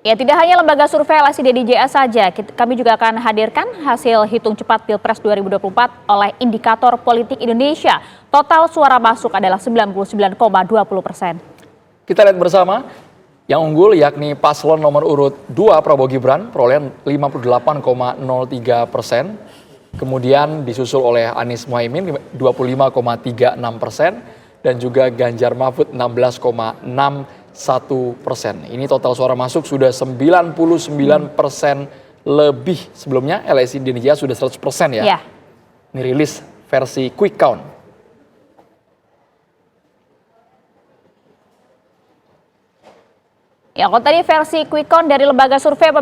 Ya, tidak hanya lembaga survei LSI DNIJA saja, kami juga akan hadirkan hasil hitung cepat Pilpres 2024 oleh Indikator Politik Indonesia. Total suara masuk adalah 99,20%. Kita lihat bersama, yang unggul yakni paslon nomor urut 2 Prabowo Gibran, perolehan 58,03%. Kemudian disusul oleh Anies Muhaimin 25,36% dan juga Ganjar Mahfud 16,61%. Ini total suara masuk sudah 99% lebih. Sebelumnya LSI DNIJA sudah 100% ya. Ini rilis versi quick count. Ya, kalau tadi versi quick count dari lembaga survei,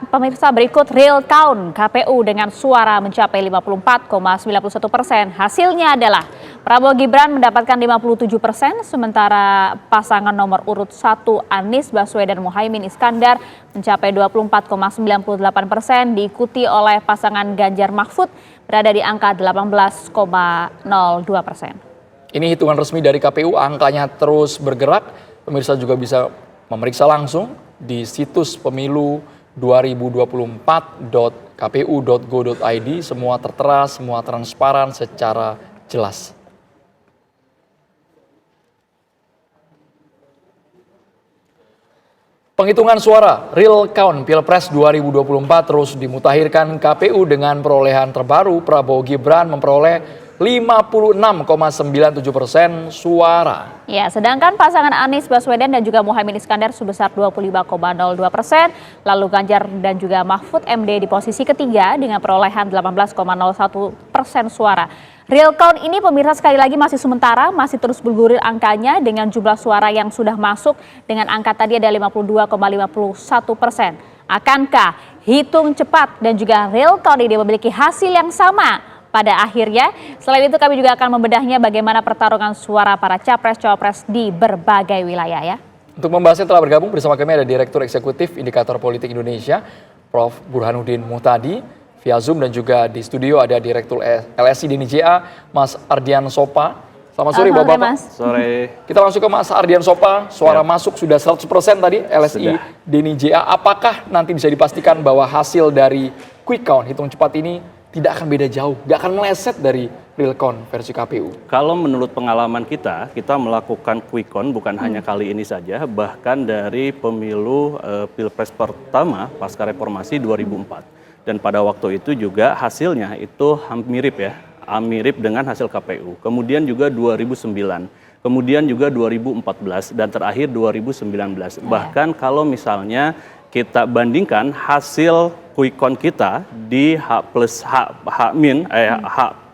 pemirsa berikut real count KPU dengan suara mencapai 54,91%. Hasilnya adalah Prabowo Gibran mendapatkan 57%, sementara pasangan nomor urut 1 Anies Baswedan Muhaimin Iskandar mencapai 24,98%, diikuti oleh pasangan Ganjar Mahfud berada di angka 18,02%. Ini hitungan resmi dari KPU, angkanya terus bergerak. Pemirsa juga bisa memeriksa langsung di situs pemilu2024.kpu.go.id. Semua tertera, semua transparan secara jelas. Penghitungan suara real count Pilpres 2024 terus dimutakhirkan KPU dengan perolehan terbaru. Prabowo Gibran memperoleh 56,97% suara. Ya, sedangkan pasangan Anies Baswedan dan juga Muhaimin Iskandar sebesar 25,02%. Lalu Ganjar dan juga Mahfud MD di posisi ketiga dengan perolehan 18,01% suara. Real count ini pemirsa sekali lagi masih sementara, masih terus bergulir angkanya dengan jumlah suara yang sudah masuk dengan angka tadi ada 52,51%. Akankah hitung cepat dan juga real count ini memiliki hasil yang sama pada akhirnya? Selain itu kami juga akan membedahnya bagaimana pertarungan suara para capres-cawapres di berbagai wilayah ya. Untuk membahasnya telah bergabung bersama kami ada Direktur Eksekutif Indikator Politik Indonesia, Prof. Burhanuddin Muhtadi, via Zoom, dan juga di studio ada Direktur LSI DNIJA, Mas Ardian Sopa. Selamat sore Bapak-Bapak. Sore. Kita langsung ke Mas Ardian Sopa, suara masuk sudah 100% tadi LSI DNIJA. Apakah nanti bisa dipastikan bahwa hasil dari quick count, hitung cepat ini tidak akan beda jauh, tidak akan meleset dari real count versi KPU? Kalau menurut pengalaman kita melakukan quick count bukan hanya kali ini saja, bahkan dari pemilu Pilpres pertama pasca reformasi 2004. Dan pada waktu itu juga hasilnya itu mirip dengan hasil KPU. Kemudian juga 2009, kemudian juga 2014, dan terakhir 2019. Bahkan kalau misalnya kita bandingkan hasil quick count kita di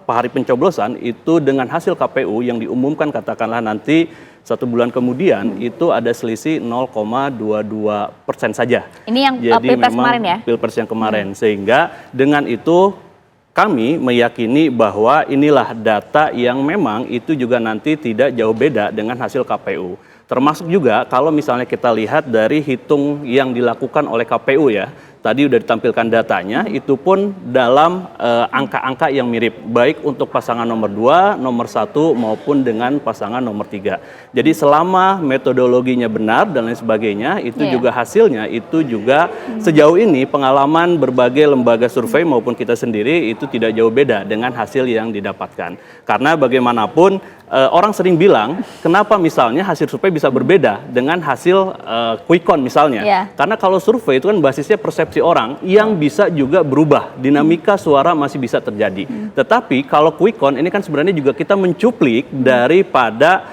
hari pencoblosan itu dengan hasil KPU yang diumumkan katakanlah nanti 1 bulan kemudian, itu ada selisih 0,22% saja. Ini yang jadi Pilpres memang kemarin ya? Pilpres yang kemarin. Sehingga dengan itu kami meyakini bahwa inilah data yang memang itu juga nanti tidak jauh beda dengan hasil KPU. Termasuk juga kalau misalnya kita lihat dari hitung yang dilakukan oleh KPU ya, tadi sudah ditampilkan datanya, itu pun dalam angka-angka yang mirip, baik untuk pasangan nomor 2, nomor 1 maupun dengan pasangan nomor 3. Jadi selama metodologinya benar dan lain sebagainya, itu juga hasilnya itu juga sejauh ini pengalaman berbagai lembaga survei maupun kita sendiri itu tidak jauh beda dengan hasil yang didapatkan. Karena bagaimanapun orang sering bilang, kenapa misalnya hasil survei bisa berbeda dengan hasil quick count misalnya. Karena kalau survei itu kan basisnya persepsi orang yang bisa juga berubah, dinamika suara masih bisa terjadi. Tetapi kalau quick count ini kan sebenarnya juga kita mencuplik daripada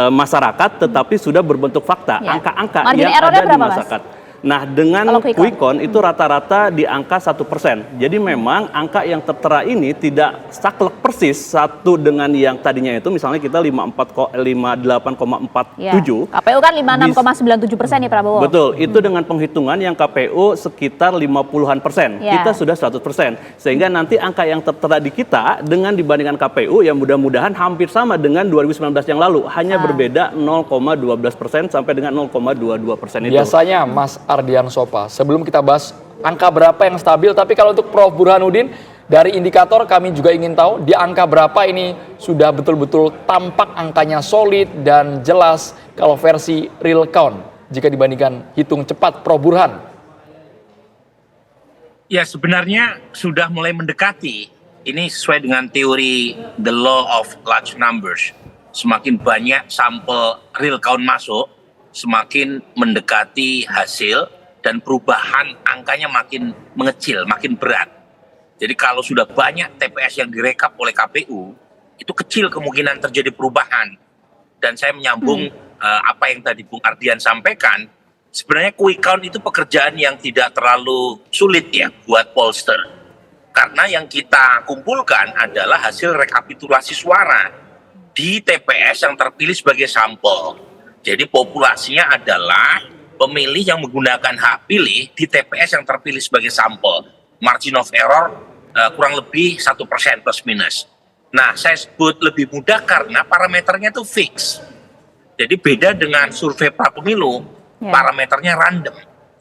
masyarakat, tetapi sudah berbentuk fakta, angka-angka yang ada di masyarakat. Nah, dengan quick count itu rata-rata di angka 1%. Jadi memang angka yang tertera ini tidak saklek persis satu dengan yang tadinya itu, misalnya kita 58,47. KPU kan 56,97% nih Prabowo. Betul, itu dengan penghitungan yang KPU sekitar 50-an%. Kita sudah 100%. Sehingga nanti angka yang tertera di kita dengan dibandingkan KPU yang mudah-mudahan hampir sama dengan 2019 yang lalu. Hanya berbeda 0,12% sampai dengan 0,22% itu. Biasanya Mas Ardian Sopa, sebelum kita bahas angka berapa yang stabil, tapi kalau untuk Prof. Burhanuddin, dari indikator kami juga ingin tahu di angka berapa ini sudah betul-betul tampak angkanya solid dan jelas kalau versi real count jika dibandingkan hitung cepat, Prof. Burhan? Ya sebenarnya sudah mulai mendekati. Ini sesuai dengan teori the law of large numbers. Semakin banyak sampel real count masuk, semakin mendekati hasil dan perubahan angkanya makin mengecil, makin berat. Jadi kalau sudah banyak TPS yang direkap oleh KPU, itu kecil kemungkinan terjadi perubahan. Dan saya menyambung apa yang tadi Bung Ardian sampaikan, sebenarnya quick count itu pekerjaan yang tidak terlalu sulit ya buat pollster. Karena yang kita kumpulkan adalah hasil rekapitulasi suara di TPS yang terpilih sebagai sampel. Jadi populasinya adalah pemilih yang menggunakan hak pilih di TPS yang terpilih sebagai sampel. Margin of error kurang lebih 1% plus minus. Nah, saya sebut lebih mudah karena parameternya itu fix. Jadi beda dengan survei pra-pemilu, parameternya random.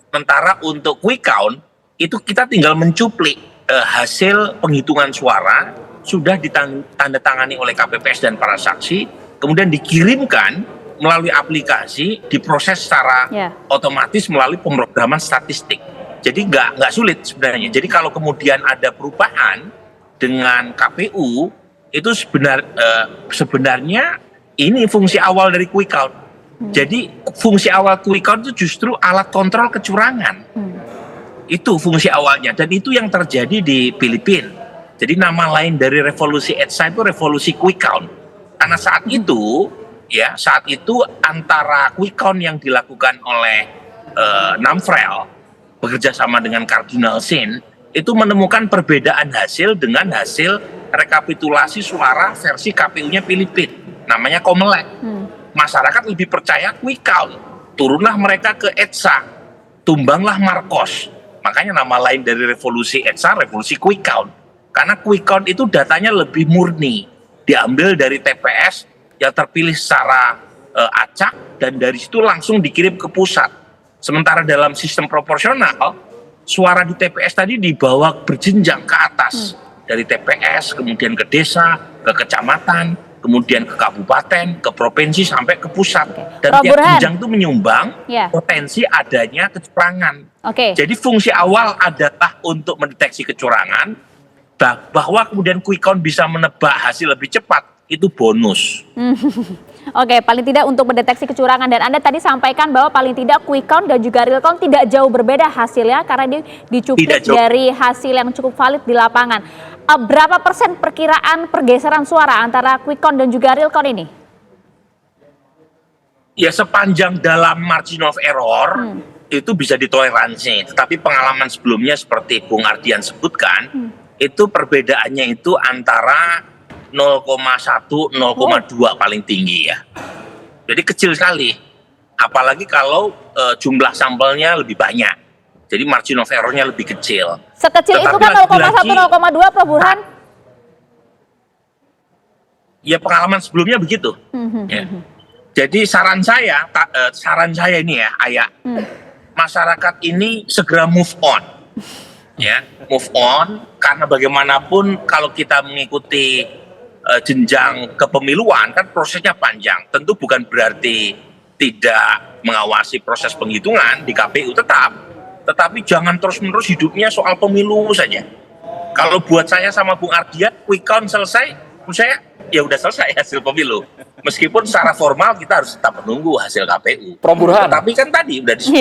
Sementara untuk quick count, itu kita tinggal mencuplik hasil penghitungan suara sudah ditandatangani oleh KPPS dan para saksi, kemudian dikirimkan melalui aplikasi, diproses secara otomatis melalui pemrograman statistik. Jadi nggak sulit sebenarnya. Jadi kalau kemudian ada perubahan dengan KPU, itu sebenarnya ini fungsi awal dari quick count. Jadi fungsi awal quick count itu justru alat kontrol kecurangan. Itu fungsi awalnya, dan itu yang terjadi di Filipina. Jadi nama lain dari revolusi EDSA itu revolusi quick count. Karena saat itu antara quick count yang dilakukan oleh Namfrel bekerja sama dengan Cardinal Sin itu menemukan perbedaan hasil dengan hasil rekapitulasi suara versi KPU-nya Filipina. Namanya Comelec. Masyarakat lebih percaya quick count. Turunlah mereka ke EDSA, tumbanglah Marcos. Makanya nama lain dari revolusi EDSA, revolusi quick count. Karena quick count itu datanya lebih murni. Diambil dari TPS yang terpilih secara acak dan dari situ langsung dikirim ke pusat. Sementara dalam sistem proporsional, suara di TPS tadi dibawa berjenjang ke atas. Dari TPS, kemudian ke desa, ke kecamatan, kemudian ke kabupaten, ke provinsi, sampai ke pusat. Dan tiap jenjang itu menyumbang potensi adanya kecurangan. Jadi fungsi awal adalah untuk mendeteksi kecurangan, bahwa kemudian quick count bisa menebak hasil lebih cepat, itu bonus. Paling tidak untuk mendeteksi kecurangan. Dan Anda tadi sampaikan bahwa paling tidak quick count dan juga real count tidak jauh berbeda hasilnya karena dia dicuplik dari hasil yang cukup valid di lapangan. Berapa persen perkiraan pergeseran suara antara quick count dan juga real count ini? Ya sepanjang dalam margin of error itu bisa ditoleransi. Tetapi pengalaman sebelumnya seperti Bung Ardian sebutkan, itu perbedaannya itu antara 0,1, 0,2 paling tinggi ya. Jadi kecil sekali. Apalagi kalau jumlah sampelnya lebih banyak. Jadi margin of error-nya lebih kecil. Sekecil itu kan 0,1, 0,2 Prof. Burhan? Ya pengalaman sebelumnya begitu. Ya. Jadi saran saya ini ya, Ayah, masyarakat ini segera move on. Ya, move on karena bagaimanapun kalau kita mengikuti jenjang kepemiluan kan prosesnya panjang. Tentu bukan berarti tidak mengawasi proses penghitungan di KPU tetapi jangan terus-menerus hidupnya soal pemilu saja. Kalau buat saya sama Bung Ardian, quick count selesai, menurut saya ya udah selesai hasil pemilu. Meskipun secara formal kita harus tetap menunggu hasil KPU. Prof. Burhan. Tapi kan tadi udah disebut.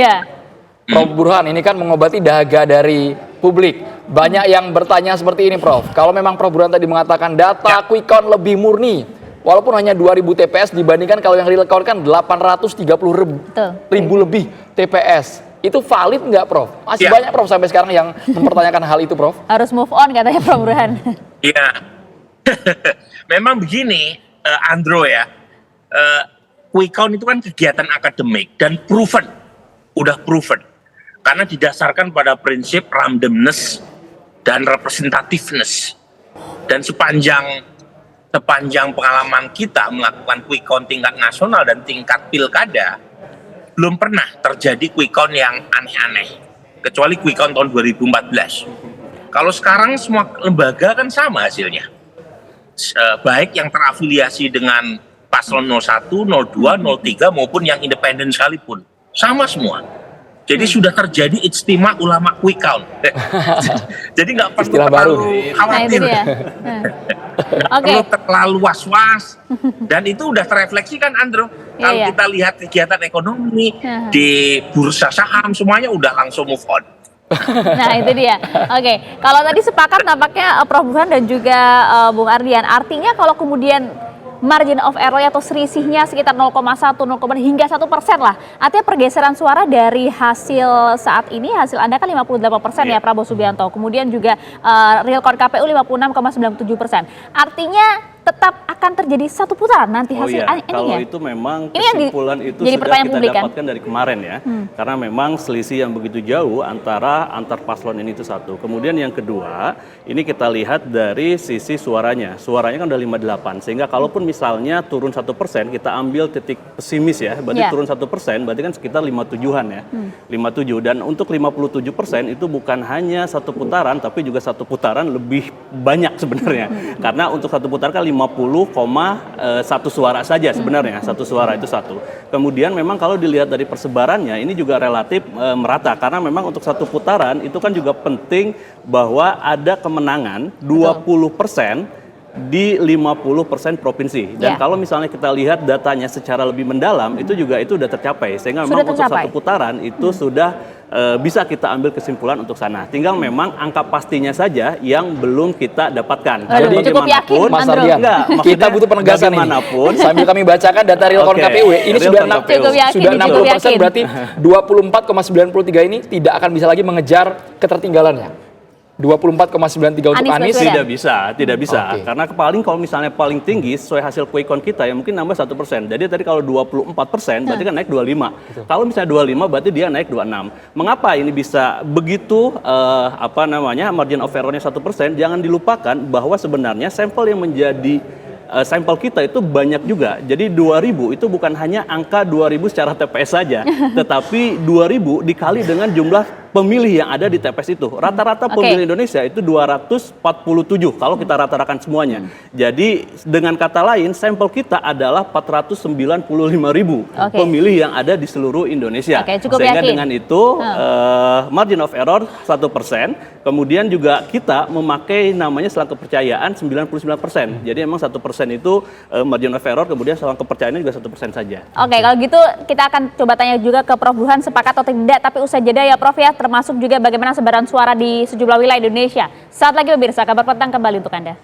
Prof. Burhan, ini kan mengobati dahaga dari publik. Banyak yang bertanya seperti ini, Prof. Kalau memang Prof. Burhan tadi mengatakan data quick count lebih murni, walaupun hanya 2.000 TPS dibandingkan kalau yang real count kan 830.000 lebih TPS. Itu valid nggak, Prof? Masih banyak, Prof, sampai sekarang yang mempertanyakan hal itu, Prof. Harus move on katanya Prof. Burhan. Iya. Memang begini, Andro ya. Quick count itu kan kegiatan akademik dan proven. Udah proven. Karena didasarkan pada prinsip randomness dan representativeness. Dan sepanjang pengalaman kita melakukan quick count tingkat nasional dan tingkat pilkada, belum pernah terjadi quick count yang aneh-aneh. Kecuali quick count tahun 2014. Kalau sekarang semua lembaga kan sama hasilnya. Baik yang terafiliasi dengan paslon 01, 02, 03 maupun yang independen sekalipun. sama semua. Jadi sudah terjadi ijtima ulama quick count. Jadi nggak perlu Istilah baru. terlalu Nah itu khawatir, dia. nggak Oke. perlu terlalu was-was. Dan itu udah terefleksikan, Andro. Kalau Iya. kita lihat kegiatan ekonomi di bursa saham, semuanya udah langsung move on. Nah itu dia. Oke, kalau tadi sepakat nampaknya Prof. Burhan dan juga Bung Ardian. Artinya kalau kemudian margin of error atau selisihnya sekitar 0,1, 0, hingga 1% lah. Artinya pergeseran suara dari hasil saat ini, hasil Anda kan 58% ya Prabowo Subianto. Kemudian juga real count KPU 56,97%. Artinya tetap akan terjadi satu putaran nanti Oh hasil iya, ini kalau ya? itu memang Ini yang kesimpulan itu jadi sudah pertanyaan kita publik kan? dapatkan dari kemarin ya. Karena memang selisih yang begitu jauh antar paslon ini itu satu. Kemudian yang kedua, ini kita lihat dari sisi suaranya. Suaranya kan udah 58, sehingga kalaupun misalnya turun 1%, kita ambil titik pesimis ya, berarti Ya. turun 1%, berarti kan sekitar 57-an ya. 57, dan untuk 57% itu bukan hanya satu putaran, tapi juga satu putaran lebih banyak sebenarnya. Karena untuk satu putaran kan 50,1 suara saja sebenarnya, satu suara itu satu. Kemudian memang kalau dilihat dari persebarannya ini juga relatif merata, karena memang untuk satu putaran itu kan juga penting bahwa ada kemenangan 20% di 50% provinsi. Dan Ya. kalau misalnya kita lihat datanya secara lebih mendalam, itu juga itu udah tercapai. Sehingga Sudah memang untuk tercapai. satu putaran itu sudah bisa kita ambil kesimpulan untuk sana. Tinggal memang angka pastinya saja yang belum kita dapatkan. Waduh, Jadi cukup yakin, bagaimanapun- Mas Andro. Ardian, Enggak, kita maksudnya butuh penegasan ini. bagaimanapun. Sambil kami bacakan data real count Oke, KPU, ini real sudah count KPU. Cukup yakin, sudah cukup 60%, yakin. berarti 24,93 ini tidak akan bisa lagi mengejar ketertinggalannya. 24,93 untuk Anies Anies. Baswedan. Tidak bisa. Oke. Karena kalau misalnya paling tinggi sesuai hasil quick count kita ya mungkin nambah 1%. Jadi tadi kalau 24% berarti kan naik 25. Kalau misalnya 25 berarti dia naik 26. Mengapa ini bisa begitu margin of error-nya 1%? Jangan dilupakan bahwa sebenarnya sampel yang menjadi sampel kita itu banyak juga. Jadi 2000 itu bukan hanya angka 2000 secara TPS saja, tetapi 2000 dikali dengan jumlah pemilih yang ada di TPS itu. Rata-rata Oke. pemilih Indonesia itu 247 kalau kita rata-rakan semuanya. Jadi dengan kata lain sampel kita adalah 495.000 Oke. pemilih yang ada di seluruh Indonesia. Oke, cukup Sehingga yakin. dengan itu margin of error 1%. Kemudian juga kita memakai namanya selang kepercayaan 99%. Jadi emang 1% itu margin of error, kemudian selang kepercayaannya juga 1% saja. Oke, kalau gitu kita akan coba tanya juga ke Prof. Burhan sepakat atau tidak, tapi usai jeda ya Prof ya, termasuk juga bagaimana sebaran suara di sejumlah wilayah Indonesia. Saat lagi pemirsa, kabar petang kembali untuk Anda.